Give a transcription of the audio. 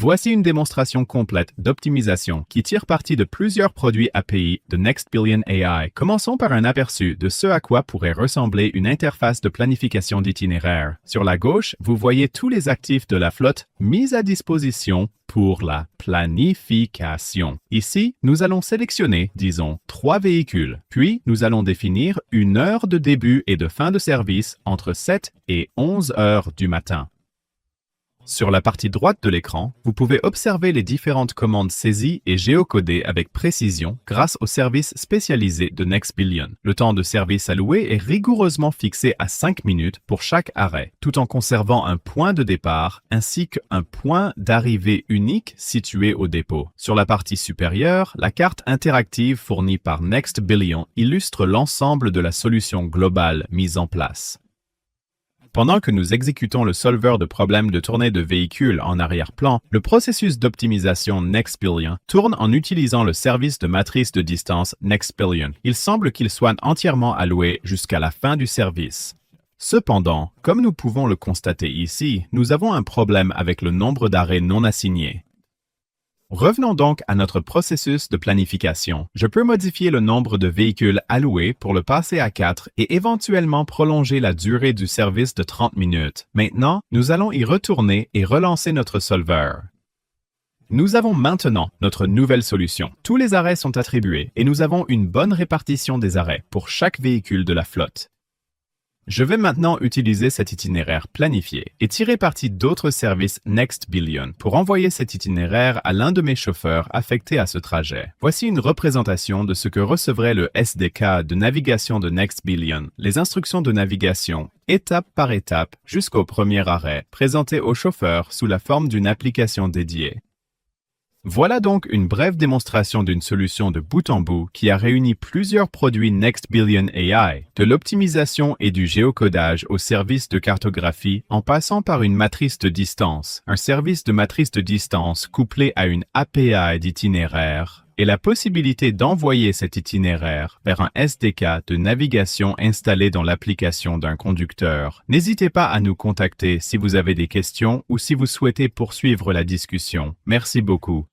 Voici une démonstration complète d'optimisation qui tire parti de plusieurs produits API de Next Billion AI. Commençons par un aperçu de ce à quoi pourrait ressembler une interface de planification d'itinéraire. Sur la gauche, vous voyez tous les actifs de la flotte mis à disposition pour la planification. Ici, nous allons sélectionner, disons, 3 véhicules. Puis, nous allons définir une heure de début et de fin de service entre 7 et 11 heures du matin. Sur la partie droite de l'écran, vous pouvez observer les différentes commandes saisies et géocodées avec précision grâce au service spécialisé de Next Billion. Le temps de service alloué est rigoureusement fixé à 5 minutes pour chaque arrêt, tout en conservant un point de départ ainsi qu'un point d'arrivée unique situé au dépôt. Sur la partie supérieure, la carte interactive fournie par Next Billion illustre l'ensemble de la solution globale mise en place. Pendant que nous exécutons le solveur de problèmes de tournée de véhicules en arrière-plan, le processus d'optimisation Next Billion tourne en utilisant le service de matrice de distance Next Billion. Il semble qu'il soit entièrement alloué jusqu'à la fin du service. Cependant, comme nous pouvons le constater ici, nous avons un problème avec le nombre d'arrêts non assignés. Revenons donc à notre processus de planification. Je peux modifier le nombre de véhicules alloués pour le passer à 4 et éventuellement prolonger la durée du service de 30 minutes. Maintenant, nous allons y retourner et relancer notre solveur. Nous avons maintenant notre nouvelle solution. Tous les arrêts sont attribués et nous avons une bonne répartition des arrêts pour chaque véhicule de la flotte. Je vais maintenant utiliser cet itinéraire planifié et tirer parti d'autres services Next Billion pour envoyer cet itinéraire à l'un de mes chauffeurs affectés à ce trajet. Voici une représentation de ce que recevrait le SDK de navigation de Next Billion. Les instructions de navigation, étape par étape, jusqu'au premier arrêt, présentées au chauffeur sous la forme d'une application dédiée. Voilà donc une brève démonstration d'une solution de bout en bout qui a réuni plusieurs produits Next Billion AI, de l'optimisation et du géocodage au service de cartographie en passant par une matrice de distance, un service de matrice de distance couplé à une API d'itinéraire et la possibilité d'envoyer cet itinéraire vers un SDK de navigation installé dans l'application d'un conducteur. N'hésitez pas à nous contacter si vous avez des questions ou si vous souhaitez poursuivre la discussion. Merci beaucoup.